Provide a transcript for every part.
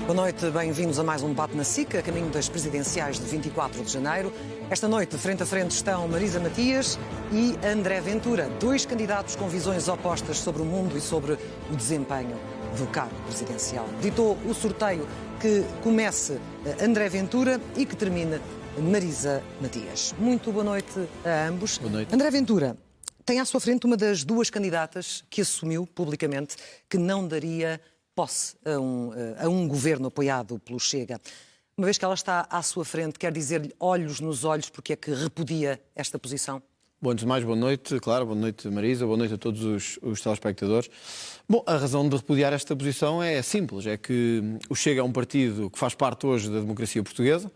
Boa noite, bem-vindos a mais um debate na SIC, a caminho das presidenciais de 24 de janeiro. Esta noite, frente a frente, estão Marisa Matias e André Ventura, dois candidatos com visões opostas sobre o mundo e sobre o desempenho do cargo presidencial. Ditou o sorteio que comece André Ventura e que termine Marisa Matias. Muito boa noite a ambos. Boa noite. André Ventura tem à sua frente uma das duas candidatas que assumiu publicamente que não daria posse a um governo apoiado pelo Chega. Uma vez que ela está à sua frente, quer dizer-lhe olhos nos olhos porque é que repudia esta posição? Bom, antes de mais, boa noite, claro, boa noite Marisa, boa noite a todos os telespectadores. Bom, a razão de repudiar esta posição é simples, é que o Chega é um partido que faz parte hoje da democracia portuguesa.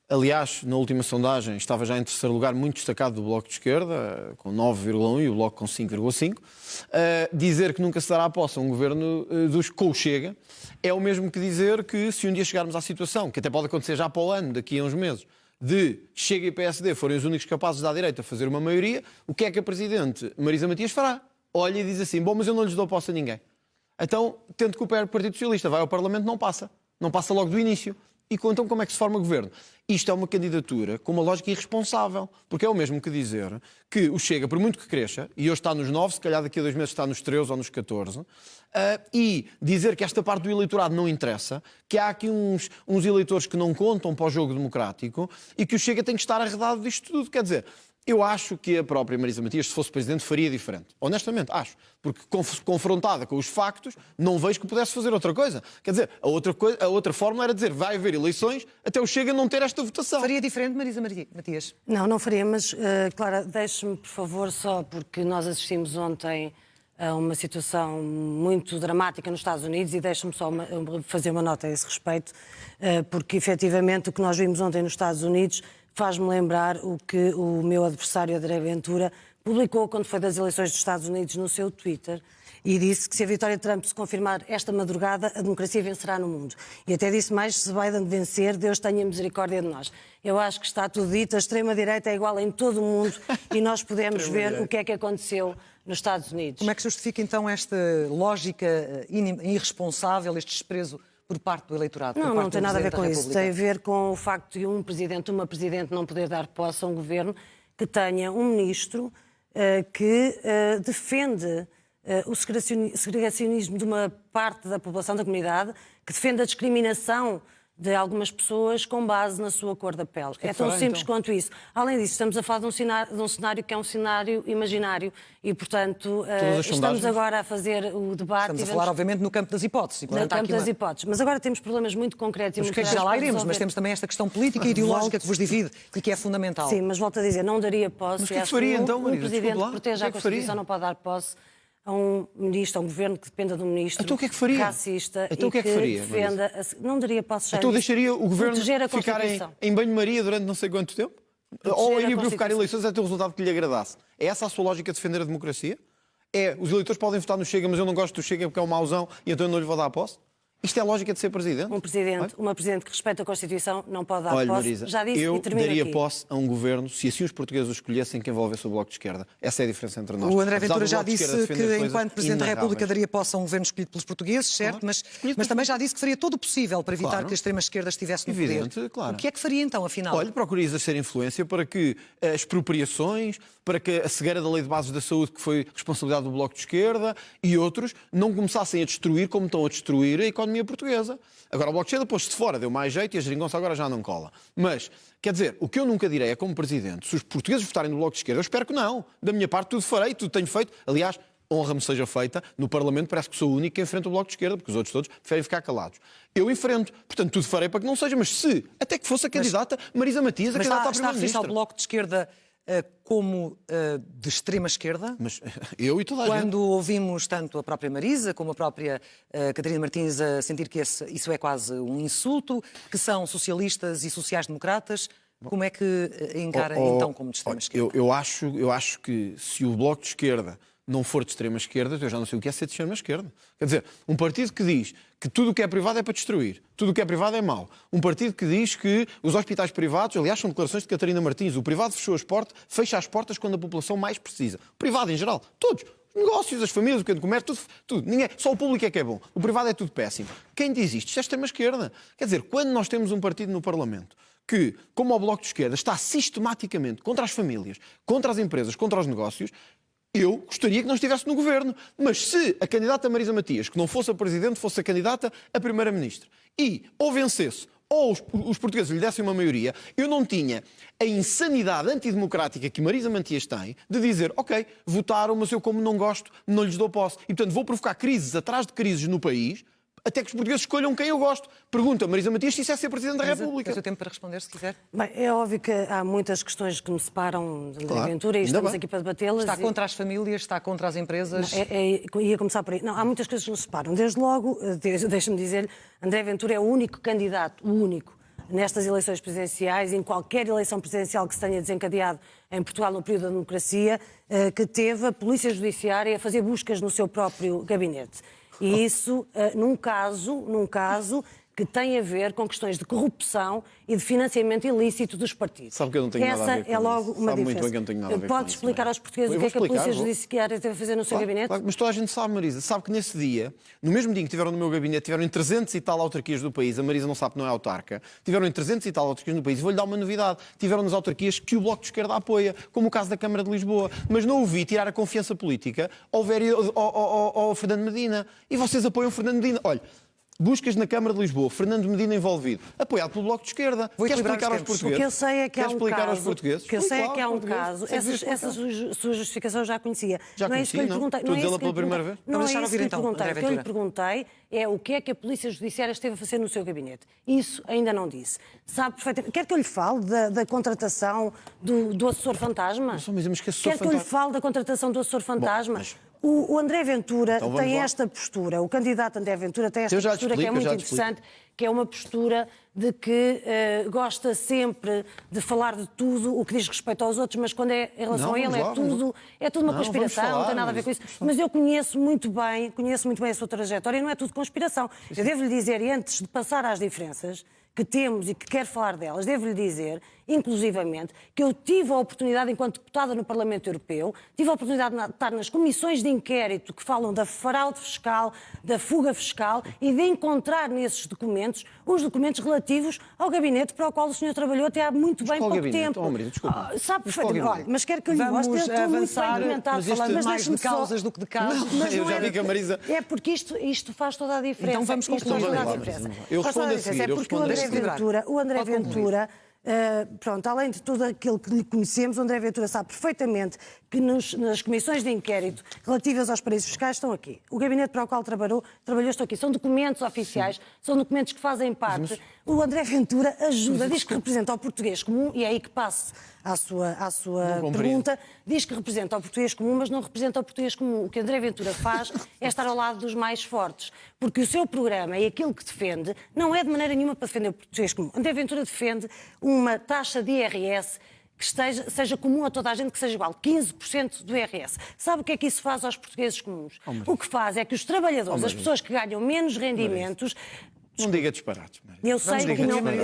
Aliás, na última sondagem estava já em terceiro lugar, muito destacado do Bloco de Esquerda, com 9,1 e o Bloco com 5,5. Dizer que nunca se dará a posse a um governo com o Chega é o mesmo que dizer que se um dia chegarmos à situação, que até pode acontecer já para o ano, daqui a uns meses, de Chega e PSD forem os únicos capazes da direita fazer uma maioria, o que é que a Presidente Marisa Matias fará? Olha e diz assim, bom, mas eu não lhes dou posse a ninguém. Então, tendo que o Partido Socialista vai ao Parlamento, não passa logo do início. E então como é que se forma governo? Isto é uma candidatura com uma lógica irresponsável, porque é o mesmo que dizer que o Chega, por muito que cresça, e hoje está nos 9, se calhar daqui a 2 meses está nos 13 ou nos 14, e dizer que esta parte do eleitorado não interessa, que há aqui uns eleitores que não contam para o jogo democrático e que o Chega tem que estar arredado disto tudo. Quer dizer, eu acho que a própria Marisa Matias, se fosse Presidente, faria diferente. Honestamente, acho. Porque confrontada com os factos, não vejo que pudesse fazer outra coisa. Quer dizer, a outra forma era dizer, vai haver eleições até o Chega não ter esta votação. Faria diferente, Marisa Matias? Não faria, mas, Clara, deixe-me, por favor, só porque nós assistimos ontem a uma situação muito dramática nos Estados Unidos e deixe-me só fazer uma nota a esse respeito, porque, efetivamente, o que nós vimos ontem nos Estados Unidos faz-me lembrar o que o meu adversário André Ventura publicou quando foi das eleições dos Estados Unidos no seu Twitter e disse que se a vitória de Trump se confirmar esta madrugada, a democracia vencerá no mundo. E até disse mais, se Biden vencer, Deus tenha misericórdia de nós. Eu acho que está tudo dito, a extrema-direita é igual em todo o mundo e nós podemos ver o que é que aconteceu nos Estados Unidos. Como é que justifica então esta lógica irresponsável, este desprezo por parte do eleitorado? Não tem nada a ver com isso. Tem a ver com o facto de um presidente, uma presidente não poder dar posse a um governo que tenha um ministro que defende o segregacionismo de uma parte da população, da comunidade, que defende a discriminação de algumas pessoas com base na sua cor da pele. É tão simples quanto isso. Além disso, estamos a falar de um cenário que é um cenário imaginário e, portanto, estamos agora a fazer o debate... Estamos a falar, obviamente, no campo das hipóteses. No campo das hipóteses. Mas agora temos problemas muito concretos e muito já lá iremos, mas temos também esta questão política e ideológica que vos divide e que é fundamental. Sim, mas volto a dizer, não daria posse. Mas o que é que faria, então, Marisa? Um presidente que proteja a Constituição não pode dar posse a um ministro, a um governo que dependa de um ministro então, o que é que faria? Racista então, e o que é que faria, defenda... Não daria posse já. Então deixaria o governo ficar em banho-maria durante não sei quanto tempo? Ou iria provocar eleições até o resultado que lhe agradasse? É essa a sua lógica de defender a democracia? Os eleitores podem votar no Chega, mas eu não gosto do Chega porque é um mauzão e então eu não lhe vou dar posse? Isto é a lógica de ser presidente? Uma presidente que respeita a Constituição não pode dar posse. Marisa, já disse eu e termino daria aqui. posse a um governo se assim os portugueses o escolhessem que envolvesse o Bloco de Esquerda. Essa é a diferença entre nós. O André Ventura já disse que, enquanto Presidente da República, daria posse a um governo escolhido pelos portuguees, certo? Mas também já disse que faria todo o possível para evitar que a extrema-esquerda estivesse no poder. Claro. O que é que faria então, afinal? Olha, procuraria exercer influência para que as expropriações, para que a cegueira da Lei de Bases da Saúde, que foi responsabilidade do Bloco de Esquerda, e outros, não começassem a destruir, como estão a destruir, a economia portuguesa. Agora, o Bloco de Esquerda pôs-se de fora, deu mais jeito e a geringonça agora já não cola. Mas, quer dizer, o que eu nunca direi é, como Presidente, se os portugueses votarem no Bloco de Esquerda, eu espero que não. Da minha parte, tudo farei, tudo tenho feito. Aliás, honra-me seja feita, no Parlamento parece que sou o único que enfrenta o Bloco de Esquerda, porque os outros todos preferem ficar calados. Eu enfrento, portanto, tudo farei para que não seja, mas se, até que fosse a candidata Marisa Matias, a candidata à Primeira-Ministra. Está a referir-se ao Bloco de Esquerda como de extrema-esquerda? Mas eu e toda a gente. Quando ouvimos tanto a própria Marisa como a própria Catarina Martins a sentir que isso é quase um insulto, que são socialistas e sociais-democratas, como é que encara então como de extrema-esquerda? Eu acho que se o Bloco de Esquerda não for de extrema-esquerda, eu já não sei o que é ser de extrema-esquerda. Quer dizer, um partido que diz que tudo o que é privado é para destruir, tudo o que é privado é mau. Um partido que diz que os hospitais privados, aliás, são declarações de Catarina Martins, o privado fecha as portas quando a população mais precisa. O privado em geral, todos. Os negócios, as famílias, o pequeno comércio, tudo. Ninguém, só o público é que é bom. O privado é tudo péssimo. Quem diz isto é extrema-esquerda. Quer dizer, quando nós temos um partido no Parlamento que, como o Bloco de Esquerda, está sistematicamente contra as famílias, contra as empresas, contra os negócios, eu gostaria que não estivesse no governo. Mas se a candidata Marisa Matias, que não fosse a presidente, fosse a candidata a primeira-ministra, e ou vencesse, ou os portugueses lhe dessem uma maioria, eu não tinha a insanidade antidemocrática que Marisa Matias tem de dizer, ok, votaram, mas eu como não gosto, não lhes dou posse. E, portanto, vou provocar crises atrás de crises no país, até que os portugueses escolham quem eu gosto. Pergunta a Marisa Matias se isso é ser Presidente da República. Tem o seu tempo para responder, se quiser. Bem, é óbvio que há muitas questões que me separam de André Ventura e estamos aqui para debatê-las. Está contra as famílias, está contra as empresas? Ia começar por aí. Não, há muitas coisas que nos separam. Desde logo, deixa-me dizer-lhe, André Ventura é o único candidato, o único, nestas eleições presidenciais, em qualquer eleição presidencial que se tenha desencadeado em Portugal no período da democracia, que teve a Polícia Judiciária a fazer buscas no seu próprio gabinete. E isso, num caso que tem a ver com questões de corrupção e de financiamento ilícito dos partidos. Sabe que eu não tenho nada a ver com Essa é logo isso. uma Sabe diferença. muito bem que eu não tenho nada a ver com Pode isso, explicar aos portugueses o que é que a Polícia Judiciária teve a fazer no seu gabinete? Claro, mas toda a gente sabe, Marisa. Sabe que nesse dia, no mesmo dia em que tiveram no meu gabinete, tiveram em 300 e tal autarquias do país, a Marisa não sabe que não é autarca, tiveram em 300 e tal autarquias no país, e vou-lhe dar uma novidade, tiveram nas autarquias que o Bloco de Esquerda apoia, como o caso da Câmara de Lisboa, mas não ouvi tirar a confiança política ao Fernando Medina. E vocês apoiam o Fernando Medina. Olha, buscas na Câmara de Lisboa, Fernando Medina envolvido, apoiado pelo Bloco de Esquerda. Quer explicar aos portugueses? O que eu sei é que há um caso. O que eu sei é que há um caso. Essa sua justificação eu já conhecia. Já não é isso que eu lhe perguntei. Estou a dizê-la pela primeira vez? Não é isso que eu lhe perguntei. O que eu lhe perguntei é o que é que a Polícia Judiciária esteve a fazer no seu gabinete. Isso ainda não disse. Sabe perfeitamente. Quer que eu lhe fale da contratação do assessor fantasma? Quer que eu lhe fale da contratação do assessor fantasma? O André Ventura tem esta postura, o candidato André Ventura tem esta postura que é muito interessante, que é uma postura de que gosta sempre de falar de tudo o que diz respeito aos outros, mas quando é em relação a ele é tudo uma conspiração, não tem nada a ver com isso. Mas eu conheço muito bem a sua trajetória e não é tudo conspiração. Eu devo-lhe dizer, e antes de passar às diferenças que temos e que quero falar delas, devo-lhe dizer, inclusivamente, que eu tive a oportunidade, enquanto deputada no Parlamento Europeu, tive a oportunidade de estar nas comissões de inquérito que falam da fraude fiscal, da fuga fiscal e de encontrar nesses documentos os documentos relativos ao gabinete para o qual o senhor trabalhou até há muito bem pouco tempo. Sabe perfeitamente. Olha, mas quero que eu lhe mostre, eu estou muito bem documentado falando, mas mais de causas do que de casos. Eu já vi que a Marisa... É porque isto faz toda a diferença. Então vamos concluir. Eu respondo a seguir. É porque o André Ventura, além de tudo aquilo que lhe conhecemos, o André Ventura sabe perfeitamente que nas comissões de inquérito relativas aos paraísos fiscais estão aqui. O gabinete para o qual trabalhou estão aqui. São documentos oficiais, são documentos que fazem parte. O André Ventura ajuda, diz que representa o português comum, e é aí que passo à sua pergunta, diz que representa o português comum, mas não representa o português comum. O que André Ventura faz é estar ao lado dos mais fortes, porque o seu programa e aquilo que defende não é de maneira nenhuma para defender o português comum. André Ventura defende uma taxa de IRS que seja comum a toda a gente, que seja igual, 15% do IRS. Sabe o que é que isso faz aos portugueses comuns? O que faz é que os trabalhadores, as pessoas que ganham menos rendimentos... Não diga disparates, Maria. Eu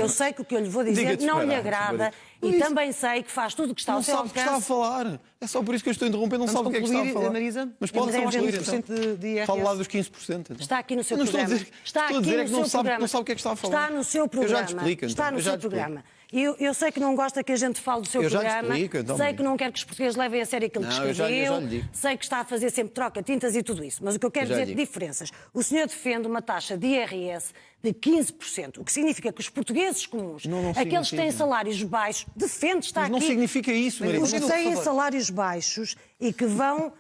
sei que o que eu lhe vou dizer não lhe agrada e também sei que faz tudo o que está ao seu alcance. Não sabe o que está a falar. É só por isso que eu estou a interromper, não sabe o que é que está a falar. Marisa? Mas pode falar concluir, então. Fala lá dos 15%. Então. Está aqui no seu programa. Está a dizer que não sabe o que é que está a falar. Está no seu programa. Eu já te explico, então. Está no seu programa. Eu sei que não gosta que a gente fale do seu programa, sei que não quer que os portugueses levem a sério aquilo que escreveu, sei que está a fazer sempre troca-tintas e tudo isso, mas o que eu quero dizer é diferenças. O senhor defende uma taxa de IRS de 15%, o que significa que os portugueis comuns, aqueles que têm salários baixos, está aqui... Mas não significa isso, Maria. Os que têm salários baixos e que vão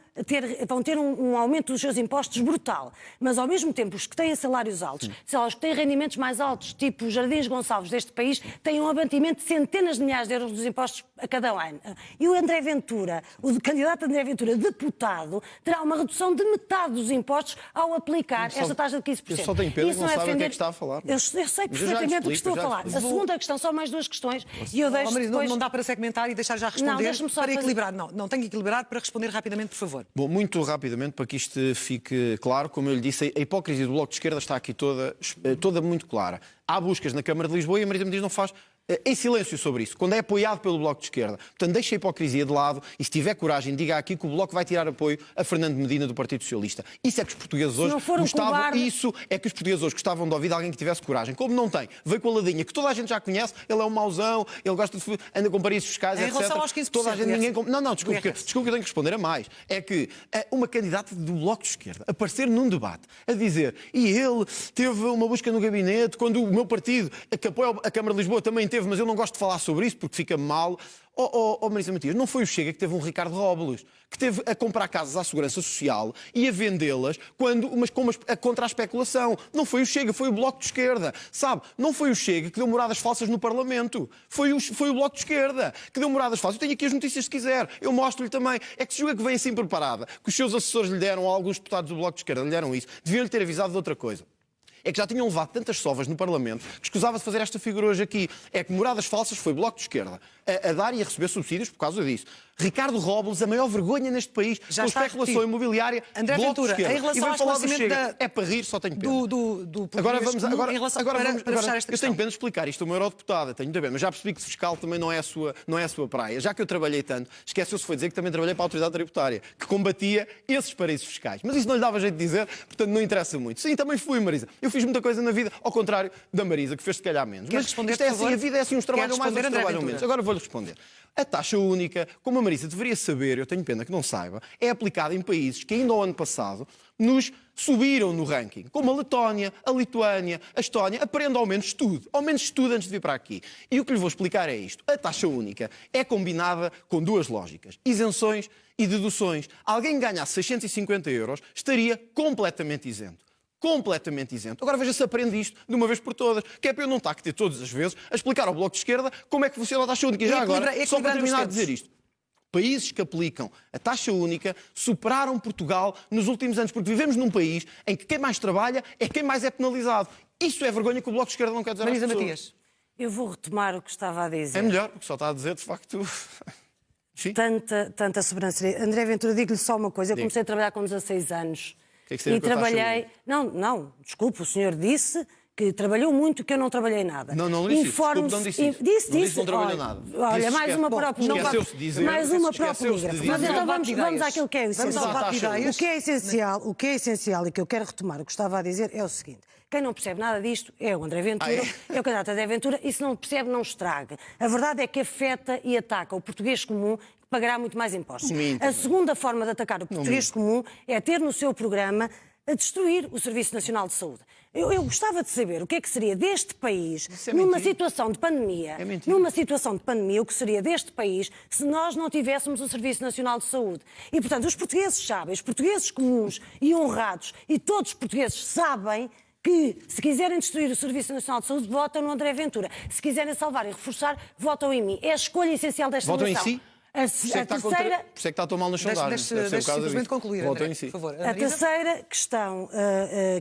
ter um aumento dos seus impostos brutal, mas ao mesmo tempo os que têm salários altos, os que têm rendimentos mais altos, tipo os Jardins Gonçalves deste país, têm um abatimento de centenas de milhares de euros dos impostos a cada ano. E o André Ventura, o candidato André Ventura, deputado, terá uma redução de metade dos impostos ao aplicar esta taxa de 15%. Eu só tenho pena que não sabe o que é que está a falar. Eu sei perfeitamente o que estou a falar. A segunda questão, só mais duas questões. E eu deixo Marisa, depois... não dá para segmentar e deixar já responder. Não, deixa-me só para fazer... equilibrar. Não tenho que equilibrar para responder rapidamente, por favor. Bom, muito rapidamente, para que isto fique claro, como eu lhe disse, a hipocrisia do Bloco de Esquerda está aqui toda muito clara. Há buscas na Câmara de Lisboa e a Marisa Matias não faz em silêncio sobre isso, quando é apoiado pelo Bloco de Esquerda. Portanto, deixe a hipocrisia de lado e, se tiver coragem, diga aqui que o Bloco vai tirar apoio a Fernando Medina do Partido Socialista. Isso é que os portugueses hoje gostavam, isso é que os portugueses hoje gostavam de ouvir de alguém que tivesse coragem. Como não tem, veio com a ladinha, que toda a gente já conhece, ele é um mauzão, ele gosta de anda com paraísos fiscais, em etc. relação aos 15%, toda a gente, ninguém... Não, desculpe que eu tenho que responder a mais. É que uma candidata do Bloco de Esquerda aparecer num debate a dizer, e ele teve uma busca no gabinete, quando o meu partido, que apoia a Câmara de Lisboa, também teve, mas eu não gosto de falar sobre isso porque fica mal. Marisa Matias, não foi o Chega que teve um Ricardo Robles, que teve a comprar casas à Segurança Social e a vendê-las contra a especulação. Não foi o Chega, foi o Bloco de Esquerda. Sabe, não foi o Chega que deu moradas falsas no Parlamento. Foi o Bloco de Esquerda que deu moradas falsas. Eu tenho aqui as notícias se quiser. Eu mostro-lhe também. É que se julga que vem assim preparada, que os seus assessores lhe deram, ou alguns deputados do Bloco de Esquerda lhe deram isso, deviam-lhe ter avisado de outra coisa. É que já tinham levado tantas sovas no Parlamento que escusava de fazer esta figura hoje aqui. É que moradas falsas foi Bloco de Esquerda a dar e a receber subsídios por causa disso. Ricardo Robles, a maior vergonha neste país, já com está especulação imobiliária, André Bloco Ventura, de Esquerda. em relação ao falar do esclarecimento Chega. É para rir, só tenho pena. Agora vamos para fechar esta eu tenho pena de explicar isto a uma eurodeputada, tenho de ver, mas já percebi que fiscal também não é a sua praia. Já que eu trabalhei tanto, esqueceu-se foi dizer que também trabalhei para a Autoridade Tributária, que combatia esses paraísos fiscais. Mas isso não lhe dava jeito de dizer, portanto não interessa muito. Sim, também fui, Marisa. Eu fiz muita coisa na vida, ao contrário da Marisa, que fez se calhar menos. Quer Mas responder, isto é assim, a vida é assim, uns trabalham mais, outros trabalham Ventura? menos. Agora vou-lhe responder. A taxa única, como a Marisa deveria saber, eu tenho pena que não saiba, é aplicada em países que ainda ao ano passado nos subiram no ranking, como a Letónia, a Lituânia, a Estónia. Aprenda ao menos tudo antes de vir para aqui. E o que lhe vou explicar é isto. A taxa única é combinada com duas lógicas: isenções e deduções. Alguém que ganhasse 650 euros estaria completamente isento. Completamente isento. Agora veja se aprende isto de uma vez por todas, que é para eu não estar que ter todas as vezes a explicar ao Bloco de Esquerda como é que funciona a taxa única. E já agora, só para terminar de dizer isto, países que aplicam a taxa única superaram Portugal nos últimos anos, porque vivemos num país em que quem mais trabalha é quem mais é penalizado. Isso é vergonha que o Bloco de Esquerda não quer dizer às pessoas. Marisa Matias. Eu vou retomar o que estava a dizer. É melhor, porque só está a dizer, de facto... Tanta sobranceria. André Ventura, digo-lhe só uma coisa. Eu comecei a trabalhar com 16 anos. Que e trabalhei... Não, desculpe, o senhor disse que trabalhou muito, que eu não trabalhei nada. Não disse isso. Desculpe, não disse isso. Disse, não trabalhou nada. Olha, mais uma para o polígrafo. Mais uma para o polígrafo. Mas então vamos àquilo que é essencial. O que é essencial e que eu quero retomar, o que estava a dizer, é o seguinte. Quem não percebe nada disto é o André Ventura, é o candidato André Ventura, e se não percebe, não estrague. A verdade é que afeta e ataca o português comum, que pagará muito mais impostos. A segunda forma de atacar o português comum é ter no seu programa a destruir o Serviço Nacional de Saúde. Eu gostava de saber o que é que seria deste país, numa situação de pandemia, o que seria deste país se nós não tivéssemos o Serviço Nacional de Saúde. E, portanto, os portugueses sabem, os portugueses comuns e honrados, e todos os portugueses sabem que, se quiserem destruir o Serviço Nacional de Saúde, votam no André Ventura. Se quiserem salvar e reforçar, votam em mim. É a escolha essencial desta votam nação. Em si? Por isso é que está tão mal nas sondagens. Deixe simplesmente concluir, André, por favor. A terceira questão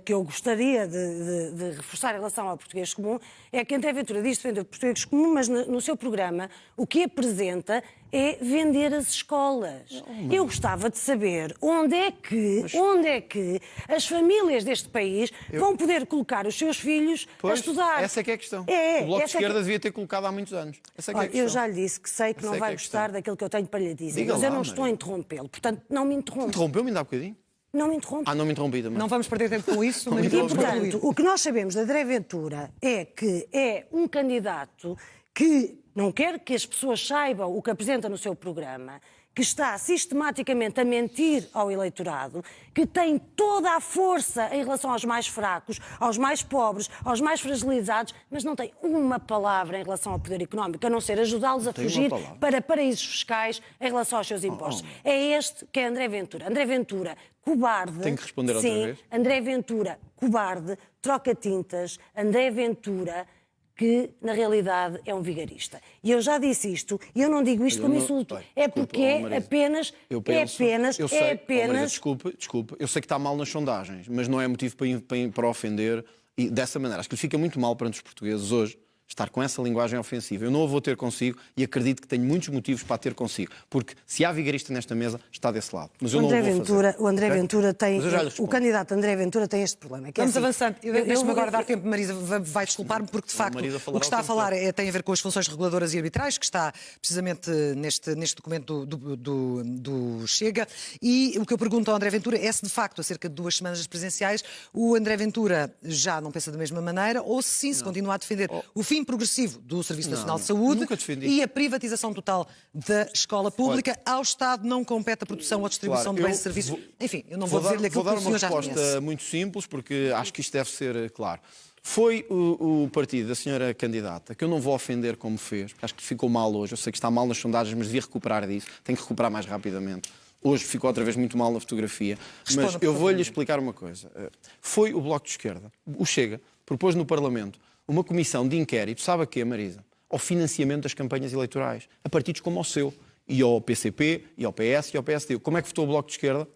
que eu gostaria de reforçar em relação ao português comum é que André Ventura diz defender o português comum, mas no seu programa o que apresenta é vender as escolas. Eu gostava de saber onde é que as famílias deste país vão poder colocar os seus filhos a estudar. Essa é que é a questão. O Bloco de Esquerda devia ter colocado há muitos anos. Essa é que é a questão. Eu já lhe disse que sei que não vai gostar daquilo que eu tenho para lhe dizer, mas eu não estou a interrompê-lo. Portanto, não me interrompa. Interrompeu-me ainda há bocadinho? Não me interrompa. Não me interrompi também. Não vamos perder tempo com isso. E, portanto, o que nós sabemos de André Ventura é que é um candidato que não quer que as pessoas saibam o que apresenta no seu programa, que está sistematicamente a mentir ao eleitorado, que tem toda a força em relação aos mais fracos, aos mais pobres, aos mais fragilizados, mas não tem uma palavra em relação ao poder económico, a não ser ajudá-los a fugir para paraísos fiscais em relação aos seus impostos. É este que é André Ventura. André Ventura, cobarde. Tenho que responder outra vez? André Ventura, cobarde, troca tintas. André Ventura, que, na realidade, é um vigarista. E eu já disse isto, e eu não digo isto como insulto, é porque é apenas... Desculpa, eu sei que está mal nas sondagens, mas não é motivo para ofender e dessa maneira. Acho que lhe fica muito mal perante os portugueses hoje estar com essa linguagem ofensiva. Eu não a vou ter consigo e acredito que tenho muitos motivos para a ter consigo. Porque se há vigarista nesta mesa, está desse lado. Mas eu não o vou fazer. O André Ventura tem... Mas eu já lhe respondo. O candidato André Ventura tem este problema. Que Vamos é assim, avançando. Deixa-me agora dar tempo, Marisa vai desculpar-me, porque de facto o que está a falar tem a ver com as funções reguladoras e arbitrais, que está precisamente neste documento do Chega. E o que eu pergunto ao André Ventura é se de facto, há cerca de 2 semanas presenciais, o André Ventura já não pensa da mesma maneira, ou se sim, se continua a defender o fim progressivo do Serviço Nacional de Saúde e a privatização total da escola pública. Ao Estado não compete a produção ou a distribuição de bens e serviços. Enfim, eu não vou dizer-lhe aquilo que o senhor já conhece. Vou dar uma resposta muito simples, porque acho que isto deve ser claro. Foi o partido da senhora candidata, que eu não vou ofender como fez, porque acho que ficou mal hoje. Eu sei que está mal nas sondagens, mas devia recuperar disso. Tem que recuperar mais rapidamente. Hoje ficou outra vez muito mal na fotografia. Mas eu vou-lhe explicar uma coisa. Foi o Bloco de Esquerda, o Chega, propôs no Parlamento uma comissão de inquérito, sabe a quê, Marisa? Ao financiamento das campanhas eleitorais, a partidos como o seu, e ao PCP, e ao PS, e ao PSD. Como é que votou o Bloco de Esquerda?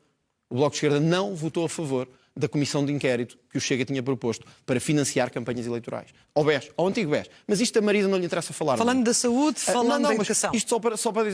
O Bloco de Esquerda não votou a favor da comissão de inquérito que o Chega tinha proposto para financiar campanhas eleitorais. Ao BES, ao antigo BES. Mas isto a Marisa não lhe interessa falar. Falando da saúde, falando da educação. Isto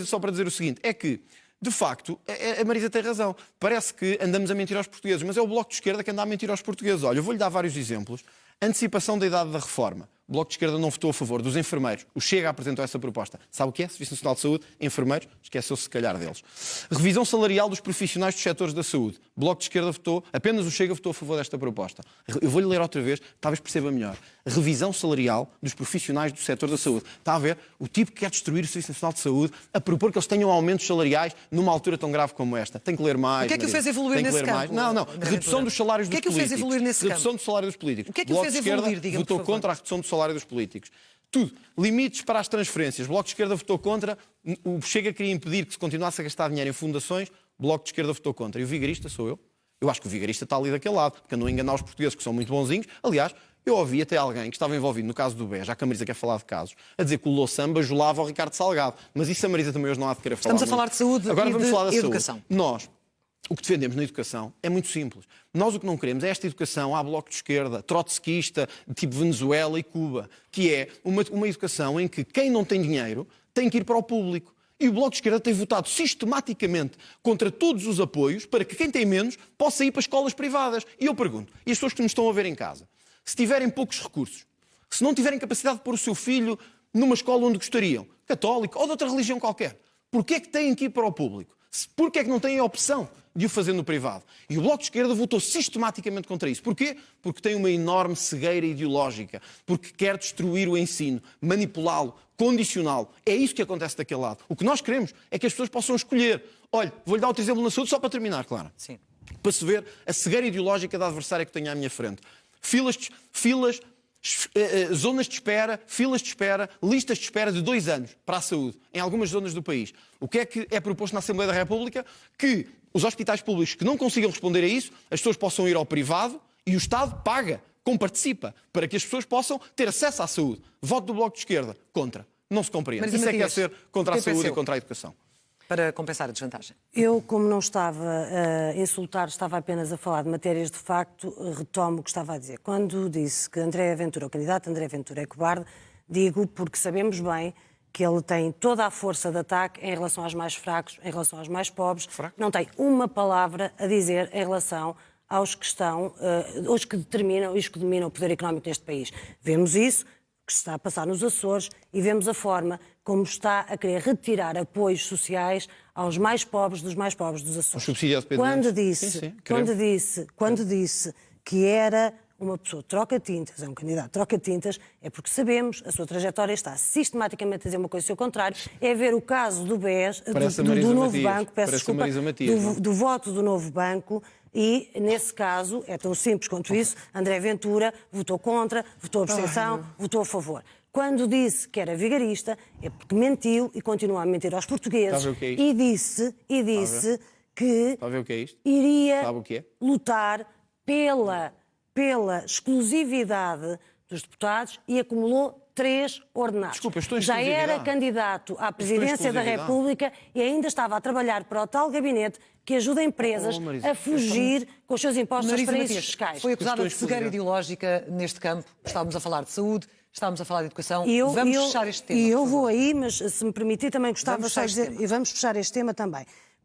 só para dizer o seguinte, é que, de facto, a Marisa tem razão. Parece que andamos a mentir aos portugueses, mas é o Bloco de Esquerda que anda a mentir aos portugueses. Olha, eu vou-lhe dar vários exemplos. Antecipação da idade da reforma. O Bloco de Esquerda não votou a favor dos enfermeiros. O Chega apresentou essa proposta. Sabe o que é? Serviço Nacional de Saúde, enfermeiros, esqueceu-se se calhar deles. Revisão salarial dos profissionais dos setores da saúde. O Bloco de Esquerda votou, apenas o Chega votou a favor desta proposta. Eu vou-lhe ler outra vez, talvez perceba melhor. Revisão salarial dos profissionais do setor da saúde. Está a ver? O tipo que quer destruir o Serviço Nacional de Saúde, a propor que eles tenham aumentos salariais numa altura tão grave como esta. Tem que ler mais. O que é que o fez evoluir nesse campo? Não. Redução dos salários dos políticos. O que é que o fez evoluir nesse campo? Redução do salário dos políticos. O que é que o fez evoluir, diga-me, votou contra a redução do salário dos políticos. Tudo. Limites para as transferências. O Bloco de Esquerda votou contra. O Chega queria impedir que se continuasse a gastar dinheiro em fundações. O Bloco de Esquerda votou contra. E o vigarista sou eu. Eu acho que o vigarista está ali daquele lado, porque andou a enganar os portugueses, que são muito bonzinhos. Aliás, eu ouvi até alguém que estava envolvido no caso do BES, já que a Marisa quer falar de casos, a dizer que o Louçã bajulava o Ricardo Salgado. Mas isso a Marisa também hoje não há de querer falar. Estamos a falar de saúde. Agora e vamos de falar da educação. Saúde. Nós, o que defendemos na educação é muito simples. Nós o que não queremos é esta educação à Bloco de Esquerda, trotskista, tipo Venezuela e Cuba, que é uma educação em que quem não tem dinheiro tem que ir para o público. E o Bloco de Esquerda tem votado sistematicamente contra todos os apoios para que quem tem menos possa ir para escolas privadas. E eu pergunto, e as pessoas que nos estão a ver em casa, se tiverem poucos recursos, se não tiverem capacidade de pôr o seu filho numa escola onde gostariam, católica ou de outra religião qualquer, porquê é que têm que ir para o público? Porquê é que não têm a opção de o fazer no privado? E o Bloco de Esquerda votou sistematicamente contra isso. Porquê? Porque tem uma enorme cegueira ideológica, porque quer destruir o ensino, manipulá-lo, condicioná-lo. É isso que acontece daquele lado. O que nós queremos é que as pessoas possam escolher. Olha, vou-lhe dar outro exemplo na saúde, só para terminar, claro. Sim. Para se ver a cegueira ideológica da adversária que tenho à minha frente. Zonas de espera, filas de espera, listas de espera de 2 anos para a saúde, em algumas zonas do país. O que é proposto na Assembleia da República? Que os hospitais públicos que não consigam responder a isso, as pessoas possam ir ao privado e o Estado paga, participa, para que as pessoas possam ter acesso à saúde. Voto do Bloco de Esquerda, contra. Não se compreende. Isso é que é ser contra a saúde e contra a educação. Para compensar a desvantagem. Eu, como não estava a insultar, estava apenas a falar de matérias de facto, retomo o que estava a dizer. Quando disse que André Ventura, o candidato André Ventura é cobarde, digo porque sabemos bem que ele tem toda a força de ataque em relação aos mais fracos, em relação aos mais pobres. Não tem uma palavra a dizer em relação aos que estão, aos que determinam e os que dominam o poder económico neste país. Vemos isso que se está a passar nos Açores e vemos a forma como está a querer retirar apoios sociais aos mais pobres dos Açores. Os subsídios Quando disse que era uma pessoa troca-tintas, é um candidato troca-tintas, é porque sabemos, a sua trajetória está sistematicamente a dizer uma coisa e o seu contrário, é ver o caso do BES, do Novo Banco, peço desculpa, do voto do Novo Banco, e, nesse caso, é tão simples quanto isso, André Ventura votou contra, votou abstenção, votou a favor. Quando disse que era vigarista, é porque mentiu e continua a mentir aos portugueses. E disse que iria lutar pela exclusividade dos deputados e acumulou 3 ordenados. Desculpa, estou em Já era exclusividade. candidato à presidência da exclusividade. República e ainda estava a trabalhar para o tal gabinete que ajuda empresas Marisa, a fugir com os seus impostos aos Marisa paraísos Matias fiscais. foi acusada Eu de estou cegueira exclusiva. ideológica neste campo. Estávamos a falar de saúde, estávamos a falar de educação. E Vamos fechar este tema. E eu por favor. vou aí, mas se me permitir também gostava Vamos só de fechar este dizer, tema. e vamos fechar este tema também.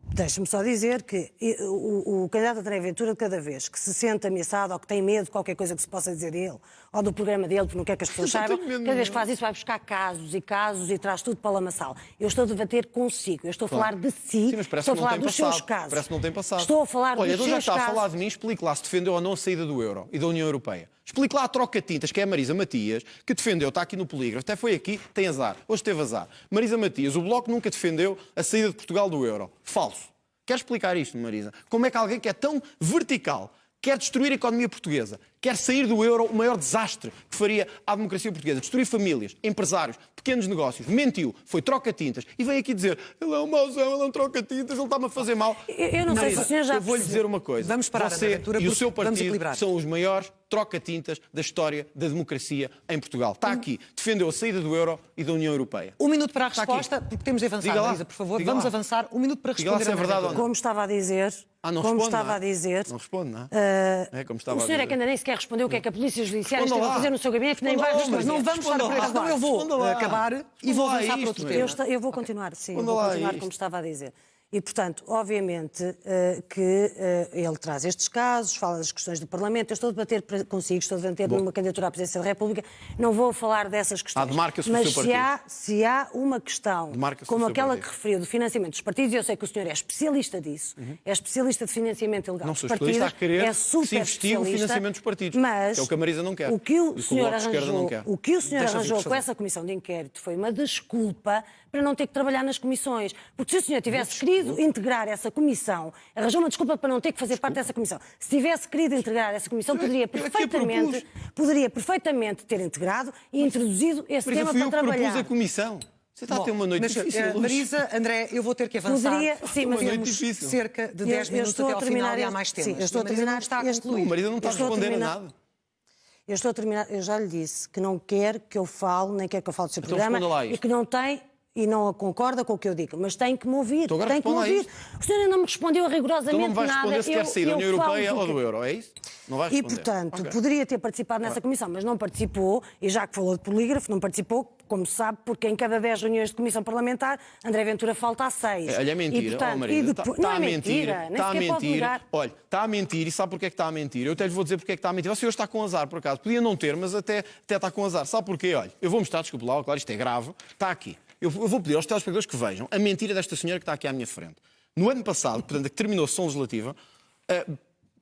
Deixe-me só dizer que o candidato André Ventura, cada vez que se sente ameaçado ou que tem medo de qualquer coisa que se possa dizer dele, ou do programa dele, porque não quer que as pessoas Eu não saibam, tenho medo cada vez nenhum. que faz isso vai buscar casos e traz tudo para o lamaçal. Eu estou a debater consigo, eu estou a falar de si, Sim, mas parece estou a que não falar tem dos passado. seus casos. Parece que não tem passado. Estou a falar Olha, dos então já seus está a casos. falar de mim, explique lá se defendeu ou não a saída do euro e da União Europeia. Explique lá a troca-tintas, que é a Marisa Matias, que defendeu, está aqui no polígrafo, até foi aqui, tem azar. Hoje teve azar. Marisa Matias, o Bloco nunca defendeu a saída de Portugal do euro. Falso. Quer explicar isto, Marisa? Como é que alguém que é tão vertical quer destruir a economia portuguesa, quer sair do euro, o maior desastre que faria à democracia portuguesa, destruir famílias, empresários, pequenos negócios, mentiu, foi troca-tintas e vem aqui dizer ele é um mauzão, ele é um troca-tintas, ele está-me a fazer mal. Eu não sei se o senhor já eu vou-lhe percebeu. dizer uma coisa. Vamos parar, Você André Ventura, e o porque seu vamos partido equilibrar. são os maiores troca-tintas da história da democracia em Portugal. Está aqui, defendeu a saída do euro e da União Europeia. Um minuto para a Está aqui. resposta, porque temos de avançar, Diga lá. Marisa, por favor. Diga Vamos lá. avançar. Um minuto para Diga lá responder. se é André verdade ou Ventura. Como estava a dizer, não como responde, estava não é? a dizer, Não responde, não é? É como o estava a senhor é dizer. que ainda nem sequer respondeu o que é que a Polícia Judiciária Responda esteve a lá. fazer no seu gabinete, nem vai Responda lá, responder. Não vamos Responda estar por lá. aí. Então eu vou Responda lá. acabar e Responda vou lá avançar isto, para outro Marisa. tema. Eu vou continuar, sim, Responda vou lá continuar isto. como estava a dizer. E, portanto, obviamente que ele traz estes casos, fala das questões do Parlamento. Eu estou a debater consigo, estou a debater numa candidatura à presidência da República. Não vou falar dessas questões. demarca-se o Mas seu se há uma questão Demarca-se o como seu aquela partido. que referiu do financiamento dos partidos, e eu sei que o senhor é especialista disso, é especialista de financiamento ilegal Não dos sou partidos, especialista a querer é que super se investigue o especialista, financiamento dos partidos, mas que é o que a Marisa não quer. O que E o que o senhor Bloco de Esquerda não arranjou, quer. o que o senhor Deixa-nos arranjou com fazer. essa comissão de inquérito foi uma desculpa para não ter que trabalhar nas comissões. Porque se o senhor tivesse querido integrar essa comissão, arranjou uma desculpa para não ter que fazer parte dessa comissão. Se tivesse querido integrar essa comissão, poderia perfeitamente ter integrado e introduzido esse Marisa, tema fui para eu que propus trabalhar. a comissão. Você está a ter Bom, uma noite mas, difícil hoje. Marisa, André, eu vou ter que avançar. Sim, mas Uma noite temos difícil. cerca de Eu 10 minutos estou até a ao final terminar e há este- mais temas. sim, eu estou a E Marisa terminar não está a este- concluir. A Marisa não está a Eu estou a responder a terminar- nada. Eu estou a terminar, eu já lhe disse que não quer que eu fale, nem quer que eu fale do seu Então programa responda lá e isto. que não tem e não concorda com o que eu digo, mas tem que me ouvir, Então agora tem que me responda a ouvir. O senhor ainda não me respondeu Então rigorosamente não me vai nada. responder se quer sair da União falo Europeia do ou que- do euro, é isso? Não vai E, responder. portanto, Ok. poderia ter participado nessa comissão, mas não participou, e já que falou de polígrafo, não participou, como se sabe, porque em cada 10 reuniões de comissão parlamentar, André Ventura falta a 6. Olha, é mentira, E, portanto, Marisa. não é mentira, nem Está a sequer pode mentir. negar. Olha, está a mentir e sabe porque é que está a mentir? Eu até lhe vou dizer porque é que está a mentir. Você hoje está com azar, por acaso. Podia não ter, mas até está com azar. Sabe porquê? Olha, eu vou mostrar, desculpe lá, claro, isto é grave. Está aqui. Eu vou pedir aos telespectadores que vejam a mentira desta senhora que está aqui à minha frente. No ano passado, portanto, que terminou a sessão legislativa,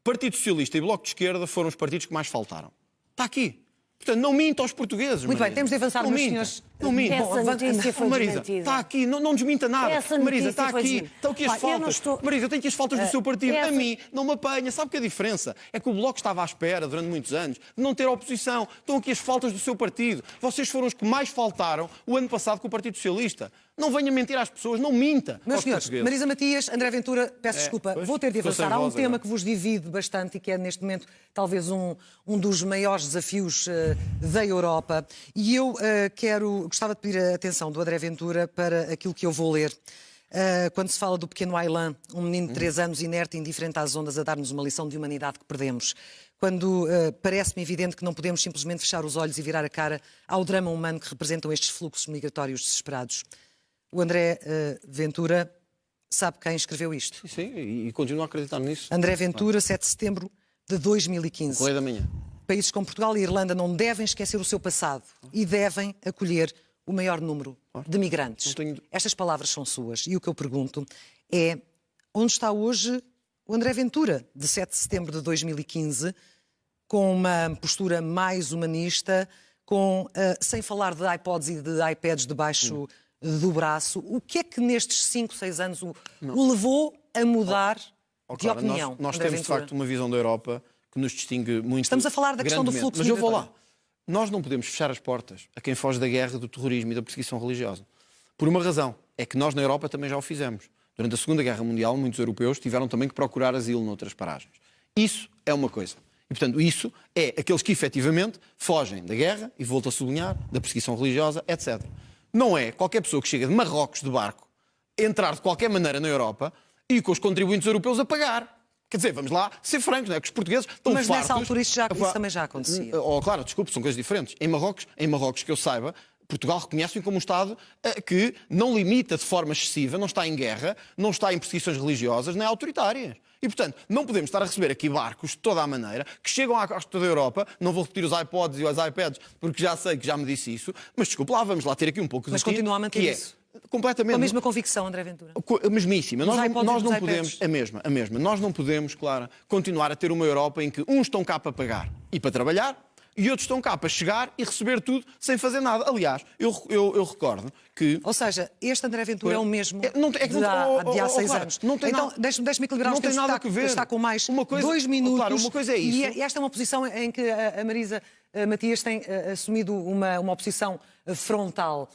Partido Socialista e Bloco de Esquerda foram os partidos que mais faltaram. Está aqui. Portanto, não minta aos portugueses. Muito bem, Marisa. temos de avançar, não meus minta. senhores. Não minta. Essa notícia foi Marisa, desmentida. está aqui, não desminta nada. Essa Marisa, notícia está foi aqui. desmentida. Estão aqui as Olha, eu não faltas. estou- Marisa, eu tenho aqui as faltas do seu partido. essa- A mim não me apanha. Sabe que a diferença? É que o Bloco estava à espera, durante muitos anos, de não ter oposição. Estão aqui as faltas do seu partido. Vocês foram os que mais faltaram o ano passado com o Partido Socialista. Não venha mentir às pessoas, não minta Meus aos senhores, portugueses. Marisa Matias, André Ventura, peço desculpa, pois, vou ter de estou sem avançar. Há um voz tema agora. que vos divide bastante e que é, neste momento, talvez um dos maiores desafios da Europa. E eu gostava de pedir a atenção do André Ventura para aquilo que eu vou ler. Quando se fala do pequeno Aylan, um menino de 3 anos inerte e indiferente às ondas, a dar-nos uma lição de humanidade que perdemos. Quando parece-me evidente que não podemos simplesmente fechar os olhos e virar a cara ao drama humano que representam estes fluxos migratórios desesperados. O André Ventura sabe quem escreveu isto. Sim, e continuo a acreditar nisso. André Ventura, 7 de setembro de 2015. Correio da Manhã. Países como Portugal e Irlanda não devem esquecer o seu passado e devem acolher o maior número de migrantes. Estas palavras são suas. E o que eu pergunto é onde está hoje o André Ventura, de 7 de setembro de 2015, com uma postura mais humanista, sem falar de iPods e de iPads debaixo do braço. O que é que nestes 5, 6 anos o levou a mudar de Clara, opinião? Nós André temos, de Ventura? facto, uma visão da Europa que nos distingue muito. Estamos a falar da questão do grandemente. fluxo Mas eu vou lá. migratório. Nós não podemos fechar as portas a quem foge da guerra, do terrorismo e da perseguição religiosa. Por uma razão. É que nós na Europa também já o fizemos. Durante a Segunda Guerra Mundial, muitos europeus tiveram também que procurar asilo noutras paragens. Isso é uma coisa. E, portanto, isso é aqueles que efetivamente fogem da guerra, e volto a sublinhar, da perseguição religiosa, etc. Não é qualquer pessoa que chega de Marrocos de barco entrar de qualquer maneira na Europa e com os contribuintes europeus a pagar. Quer dizer, vamos lá ser francos, não é? Que os portugueses estão fartos... Mas nessa altura isso também já acontecia. Claro, desculpe, são coisas diferentes. Em Marrocos, que eu saiba, Portugal reconhece-o como um Estado que não limita de forma excessiva, não está em guerra, não está em perseguições religiosas nem autoritárias. E, portanto, não podemos estar a receber aqui barcos de toda a maneira que chegam à costa da Europa. Não vou repetir os iPods e os iPads, porque já sei que já me disse isso, mas desculpe lá, vamos lá ter aqui um pouco de... Mas continua a manter isso. Completamente. Com a mesma convicção, André Ventura. A mesmíssima. Nós não podemos... A mesma. Nós não podemos, claro, continuar a ter uma Europa em que uns estão cá para pagar e para trabalhar, e outros estão cá para chegar e receber tudo sem fazer nada. Aliás, eu recordo que... Ou seja, este André Ventura é o mesmo de há 6 anos. Então, deixe-me equilibrar os tempos, está com mais 2 minutos. Claro, uma coisa é isso. E esta é uma posição em que a Marisa Matias tem assumido uma oposição frontal.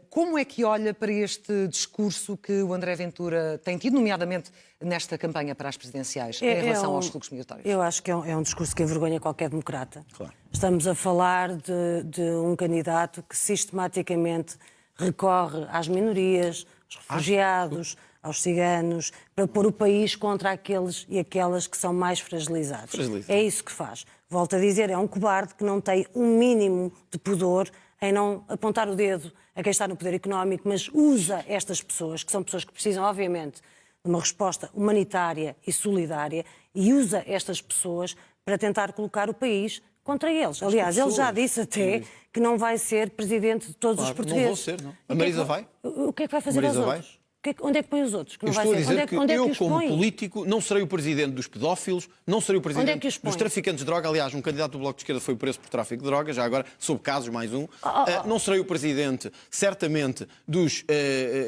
Como é que olha para este discurso que o André Ventura tem tido, nomeadamente nesta campanha para as presidenciais, em relação aos fluxos migratórios? Eu acho que é um discurso que envergonha qualquer democrata. Claro. Estamos a falar de um candidato que sistematicamente recorre às minorias, aos refugiados, aos ciganos, para pôr o país contra aqueles e aquelas que são mais fragilizados. É isso que faz. Volto a dizer, é um cobarde que não tem um mínimo de pudor em não apontar o dedo a quem está no poder económico, mas usa estas pessoas, que são pessoas que precisam, obviamente, de uma resposta humanitária e solidária, e usa estas pessoas para tentar colocar o país contra eles. Aliás, ele já disse até que não vai ser presidente de todos os portugueses. Não vou ser, não. A Marisa vai? O que é que vai fazer aos outros? Onde é que põe os outros? Que não vai estou a ser? dizer que eu, como político, não serei o presidente dos pedófilos, não serei o presidente dos traficantes de droga. Aliás, um candidato do Bloco de Esquerda foi preso por tráfico de droga, já agora, sob casos, mais um. Não serei o presidente, certamente, dos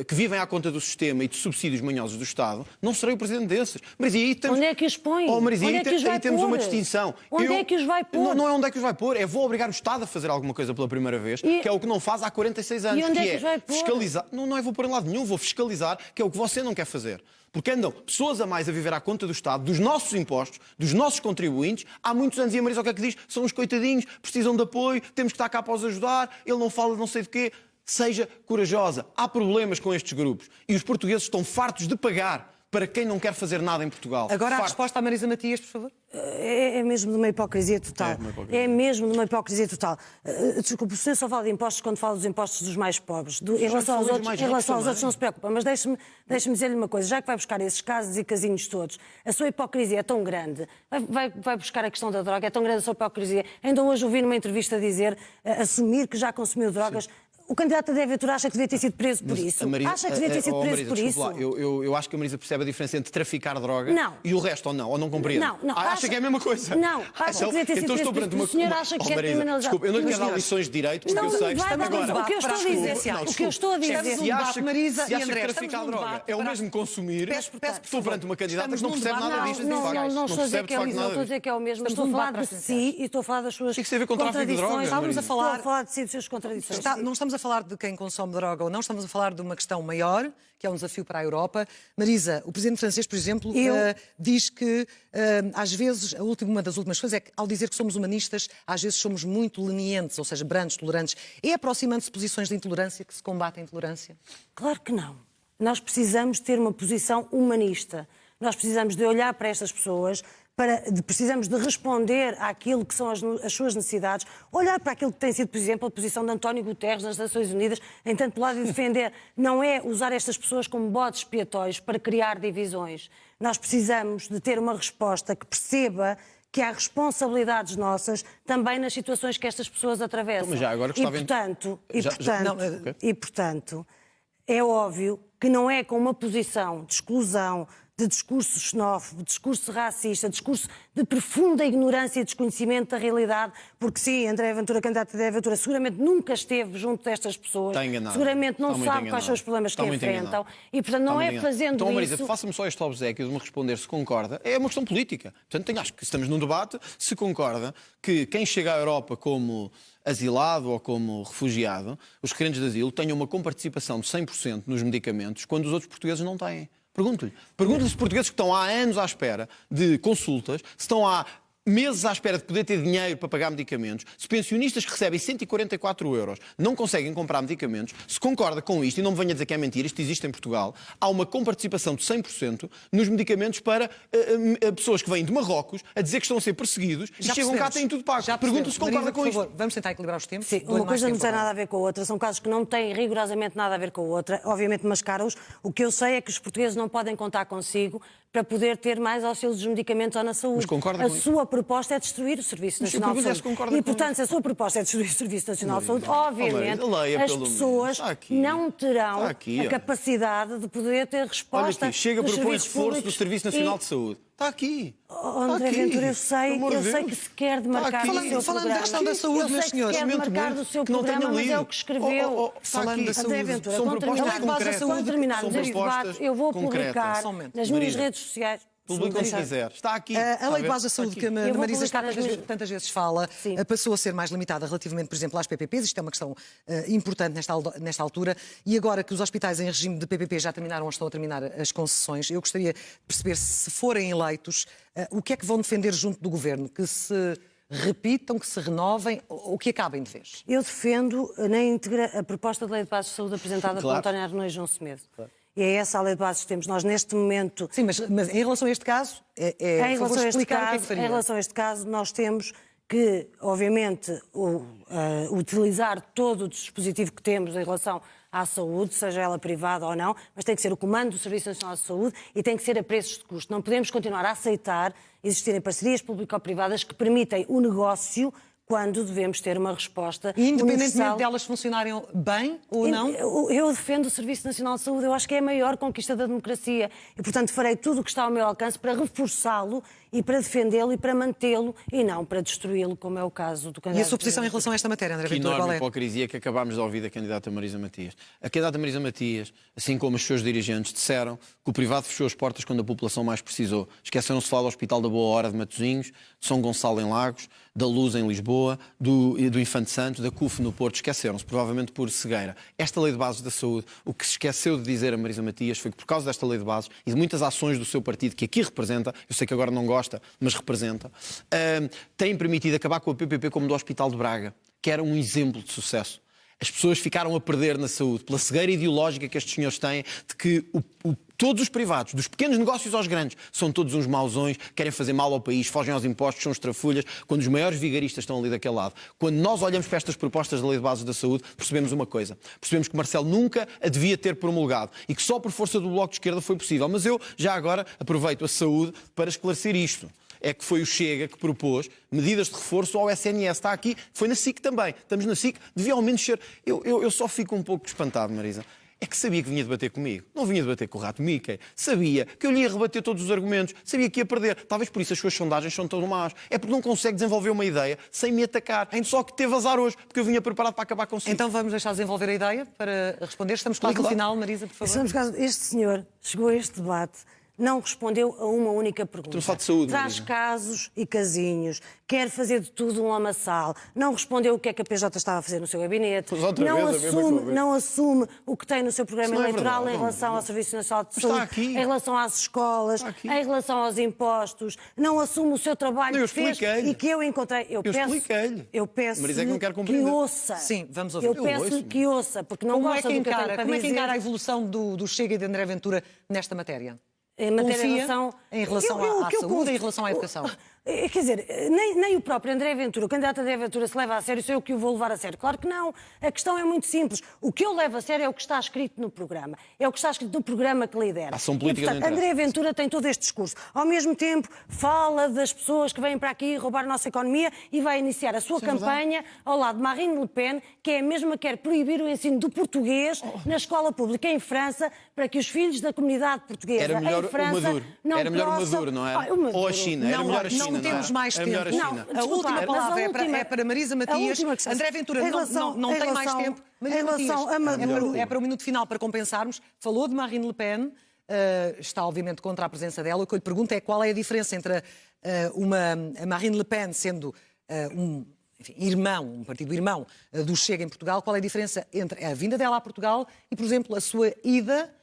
que vivem à conta do sistema e de subsídios manhosos do Estado. Não serei o presidente desses. Mas e aí temos... Onde é que os põe? Mas onde é que os vai aí temos pôr? Uma distinção. Onde é que os vai pôr? Não é onde é que os vai pôr, é vou obrigar o Estado a fazer alguma coisa pela primeira vez, que é o que não faz há 46 anos. E onde é que os vai pôr? Fiscalizar. Não vou pôr em lado nenhum, vou fiscalizar, que é o que você não quer fazer. Porque andam pessoas a mais a viver à conta do Estado, dos nossos impostos, dos nossos contribuintes, há muitos anos. E a Marisa o que é que diz? São uns coitadinhos, precisam de apoio, temos que estar cá para os ajudar, ele não fala de não sei de quê. Seja corajosa. Há problemas com estes grupos. E os portugueses estão fartos de pagar para quem não quer fazer nada em Portugal. Agora a resposta à Marisa Matias, por favor. É mesmo de uma hipocrisia total. É mesmo de uma hipocrisia total. Desculpe, o senhor só fala de impostos quando fala dos impostos dos mais pobres. Em relação aos outros não se preocupa. Mas deixe-me dizer-lhe uma coisa. Já que vai buscar esses casos e casinhos todos, a sua hipocrisia é tão grande. Vai buscar a questão da droga, é tão grande a sua hipocrisia. Ainda hoje ouvi numa entrevista dizer, assumir que já consumiu drogas. Sim. O candidato André Ventura acha que devia ter sido preso por isso? Acha que devia ter sido preso por isso? Eu acho que a Marisa percebe a diferença entre traficar droga e o resto, ou não compreende? Não. Acha que é a mesma coisa? Não, acha que devia ter sido preso por isso. O senhor acha que é criminalizado? Desculpa, eu não lhe quero dar lições de direito, porque eu sei. O que eu estou a dizer, se acha que traficar droga é o mesmo consumir, estou perante uma candidata que não percebe nada disto. Não estou a dizer que é o mesmo, não estou a dizer que é o mesmo. Estou a falar de si e estou a falar das suas contradições. Estamos a falar de si, das suas contradições. Não estamos a falar de quem consome droga ou não, estamos a falar de uma questão maior, que é um desafio para a Europa. Marisa, o presidente francês, por exemplo, diz que, às vezes, uma das últimas coisas é que, ao dizer que somos humanistas, às vezes somos muito lenientes, ou seja, brandos, tolerantes. É aproximando-se de posições de intolerância que se combate a intolerância? Claro que não. Nós precisamos ter uma posição humanista. Nós precisamos de olhar para estas pessoas, precisamos de responder àquilo que são as suas necessidades, olhar para aquilo que tem sido, por exemplo, a posição de António Guterres nas Nações Unidas, em tanto lado de defender. Não é usar estas pessoas como bodes expiatórios para criar divisões. Nós precisamos de ter uma resposta que perceba que há responsabilidades nossas também nas situações que estas pessoas atravessam. Mas já agora e, portanto, é óbvio que não é com uma posição de exclusão, de discurso xenófobo, de discurso racista, discurso de profunda ignorância e desconhecimento da realidade, porque sim, André Ventura, candidato André Ventura, seguramente nunca esteve junto destas pessoas, seguramente não sabe quais são os problemas que enfrentam, e portanto não é fazendo então, Marisa, isso... faça-me só este obséquio de me responder se concorda, é uma questão política, portanto acho que estamos num debate, se concorda que quem chega à Europa como asilado ou como refugiado, os requerentes de asilo tenham uma comparticipação de 100% nos medicamentos, quando os outros portugueses não têm. Pergunto-lhe se portugueses que estão há anos à espera de consultas, se estão há meses à espera de poder ter dinheiro para pagar medicamentos, se pensionistas que recebem 144 euros não conseguem comprar medicamentos, se concorda com isto, e não me venha dizer que é mentira, isto existe em Portugal, há uma comparticipação de 100% nos medicamentos para pessoas que vêm de Marrocos a dizer que estão a ser perseguidos e chegam cá e têm tudo pago. Pergunto se concorda com isto. Vamos tentar equilibrar os tempos. Sim, uma coisa não tem nada a ver com a outra, são casos que não têm rigorosamente nada a ver com a outra, obviamente mascaram-os. O que eu sei é que os portugueses não podem contar consigo para poder ter mais auxílios dos medicamentos ou na saúde. Mas concorda a com sua proposta é destruir o Serviço Nacional de Saúde. E, portanto, se a sua proposta é destruir o Serviço Nacional de Saúde, obviamente, as pessoas não terão a capacidade de poder ter resposta. Olha aqui, chega a propor reforço do Serviço Nacional de Saúde. Está aqui. André Ventura, eu sei que se quer demarcar do seu falando da questão da saúde, meus senhores, eu sei que se quer demarcar do seu programa, mas é o que escreveu. Falando da saúde, André Ventura, quando terminarmos este debate, eu vou publicar nas minhas redes sociais. Publica onde quiser. Está aqui. A Lei de Base da Saúde, que a Marisa tantas vezes fala, Sim. passou a ser mais limitada relativamente, por exemplo, às PPPs. Isto é uma questão importante nesta altura. E agora que os hospitais em regime de PPP já terminaram ou estão a terminar as concessões, eu gostaria de perceber, se forem eleitos, o que é que vão defender junto do Governo? Que se repitam, que se renovem ou que acabem de vez? Eu defendo na íntegra a proposta de Lei de Base de Saúde apresentada por António Arnoux e João Semedo. Claro. E é essa a lei de bases que temos. Nós, neste momento... Sim, mas em relação a este caso, em relação a este caso, nós temos que, obviamente, utilizar todo o dispositivo que temos em relação à saúde, seja ela privada ou não, mas tem que ser o comando do Serviço Nacional de Saúde e tem que ser a preços de custo. Não podemos continuar a aceitar existirem parcerias público-privadas que permitem o negócio quando devemos ter uma resposta independentemente delas funcionarem bem ou não? Eu defendo o Serviço Nacional de Saúde, eu acho que é a maior conquista da democracia e, portanto, farei tudo o que está ao meu alcance para reforçá-lo e para defendê-lo e para mantê-lo e não para destruí-lo, como é o caso do candidato. E a sua posição em relação a esta matéria, André Que Ventura, qual enorme é? hipocrisia que acabámos de ouvir da candidata Marisa Matias. A candidata Marisa Matias, assim como os seus dirigentes, disseram que o privado fechou as portas quando a população mais precisou. Esqueceram-se de falar do Hospital da Boa Hora de Matosinhos, de São Gonçalo em Lagos, da Luz em Lisboa, do Infante Santos, da CUF no Porto. Esqueceram-se, provavelmente por cegueira. Esta Lei de Bases da Saúde, o que se esqueceu de dizer a Marisa Matias foi que, por causa desta Lei de Bases e de muitas ações do seu partido, que aqui representa, eu sei que agora não gosta, mas representa, tem permitido acabar com a PPP como do Hospital de Braga, que era um exemplo de sucesso. As pessoas ficaram a perder na saúde pela cegueira ideológica que estes senhores têm de que todos os privados, dos pequenos negócios aos grandes, são todos uns mauzões, querem fazer mal ao país, fogem aos impostos, são estrafulhas, quando os maiores vigaristas estão ali daquele lado. Quando nós olhamos para estas propostas da Lei de Bases da Saúde, percebemos uma coisa. Percebemos que Marcelo nunca a devia ter promulgado e que só por força do Bloco de Esquerda foi possível. Mas eu, já agora, aproveito a saúde para esclarecer isto. É que foi o Chega que propôs medidas de reforço ao SNS. Está aqui, foi na SIC também. Estamos na SIC, devia ao menos ser... Eu só fico um pouco espantado, Marisa. É que sabia que vinha debater comigo. Não vinha debater com o Rato Mickey. Sabia que eu lhe ia rebater todos os argumentos. Sabia que ia perder. Talvez por isso as suas sondagens são tão más. É porque não consegue desenvolver uma ideia sem me atacar. Só que teve azar hoje, porque eu vinha preparado para acabar consigo. Então vamos deixar desenvolver a ideia para responder. Estamos quase no final, Marisa, por favor. Este senhor chegou a este debate, não respondeu a uma única pergunta. Estamos a falar de saúde, traz Marisa. casos e casinhos, quer fazer de tudo um lamaçal, não respondeu o que é que a PJ estava a fazer no seu gabinete, não assume o que tem no seu programa eleitoral em relação ao Serviço Nacional de Saúde, em relação às escolas, em relação aos impostos, não assume o seu trabalho que fez e que eu encontrei. Eu peço Marisa é que não quer compreender. Que ouça. Sim, vamos ouvir. Eu peço que ouça, porque não gosta do que eu tenho para dizer. Como é que encara a evolução do Chega e de André Ventura nesta matéria? Em matéria em relação à saúde, em relação à educação? Quer dizer, nem o próprio André Ventura, o candidato André Ventura se leva a sério, sou eu que o vou levar a sério. Claro que não. A questão é muito simples. O que eu levo a sério é o que está escrito no programa. É o que está escrito no programa que lidera. Ação política. E, portanto, André Ventura tem todo este discurso. Ao mesmo tempo, fala das pessoas que vêm para aqui roubar a nossa economia e vai iniciar a sua campanha ao lado de Marine Le Pen, que é a mesma que quer proibir o ensino do português na escola pública em França, para que os filhos da comunidade portuguesa era melhor em França o Maduro. não Era melhor possam... o Maduro, não é? Ou a China. Era melhor a China. Não temos mais tempo. A última palavra é para Marisa Matias. André Ventura não tem mais tempo. É para o minuto final, para compensarmos. Falou de Marine Le Pen, está obviamente contra a presença dela. O que eu lhe pergunto é qual é a diferença entre a Marine Le Pen sendo um partido irmão do Chega em Portugal, qual é a diferença entre a vinda dela a Portugal e, por exemplo, a sua ida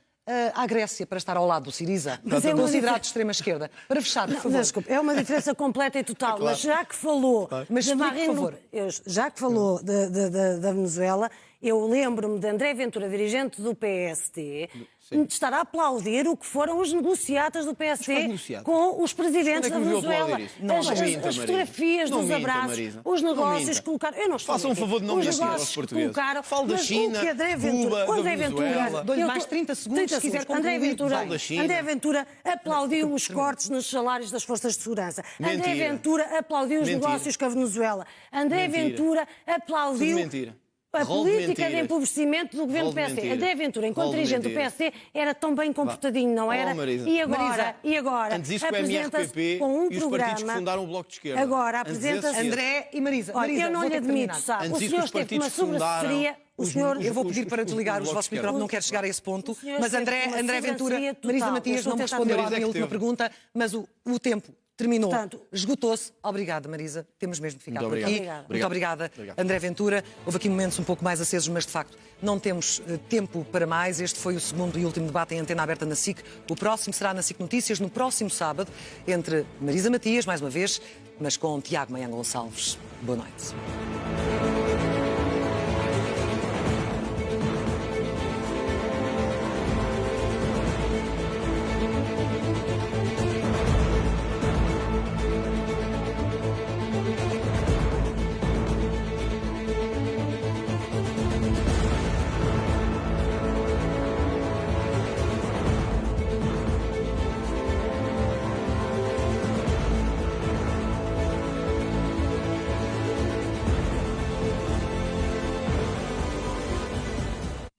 à Grécia para estar ao lado do Syriza, Mas é uma considerado de extrema-esquerda. Para fechar, por Não, favor. desculpe, é uma diferença completa e total. Claro. Mas já que falou, Mas de explique, Marine por Le favor. já que falou da Venezuela, eu lembro-me de André Ventura, dirigente do PST, de estar a aplaudir o que foram os negociatas do PST negociatas? com os presidentes Onde é que da me viu Venezuela. aplaudir isso? Não As minta, Marisa. fotografias Não dos minta, abraços, Marisa. os Não negócios minta. que colocaram. Eu não estou Faça um aqui. favor de não Os mentir aos negócios que portugueses. colocaram. Fale da Mas China, o que André Cuba, Ventura, da André Ventura, Venezuela. Dou-lhe eu mais tô- 30 segundos, se quiser André concluir. Ventura, Fale da China. André Ventura aplaudiu os cortes nos salários das forças de segurança. André Mentira. Ventura aplaudiu os Mentira. negócios com a Venezuela. André Mentira. Ventura aplaudiu Tudo mentira. a Rol de política de mentiras. empobrecimento do governo do Rol de PSD. mentiras. André Ventura, enquanto Rol de dirigente do mentiras. PSD, era tão bem comportadinho, não era? Marisa. E agora, Marisa, e agora antes isso com o apresenta-se MRPP com um e os programa. partidos que fundaram o Bloco de Esquerda. Agora Antes apresenta-se. desse- André e Marisa. Olha, Marisa, eu não vou lhe ter que admito, terminar. sabe? Antes O disso, senhor os esteve com uma partidos fundaram sobranceria. O os- senhor. Eu vou pedir para desligar os Bloco de vossos Esquerda. micrófonos, não quero chegar a esse ponto. senhor Mas esteve André com uma Ventura, sobranceria total. Marisa Eu Matias estou não me a tentar respondeu à Marisa é minha que última teve. pergunta, mas o tempo terminou. Portanto- Esgotou-se. Obrigada, Marisa. Temos mesmo de ficar Muito por aqui. obrigado. Muito obrigada, André Ventura. Houve aqui momentos um pouco mais acesos, mas de facto não temos tempo para mais. Este foi o segundo e último debate em antena aberta na SIC. O próximo será na SIC Notícias, no próximo sábado, entre Marisa Matias, mais uma vez, mas com Tiago Manhã Gonçalves. Boa noite.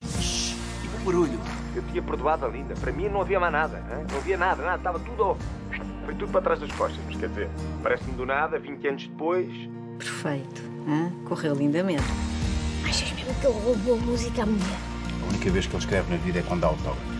E o barulho? Eu tinha perdoado a Linda. Para mim não havia mais nada. Hein? Não havia nada. Estava tudo... Foi tudo para trás das costas. Mas quer dizer, parece-me do nada, 20 anos depois... Perfeito. Hã? Correu lindamente. Achas mesmo que ele roubou a música à mulher? A única vez que ele escreve na vida é quando dá autógrafos.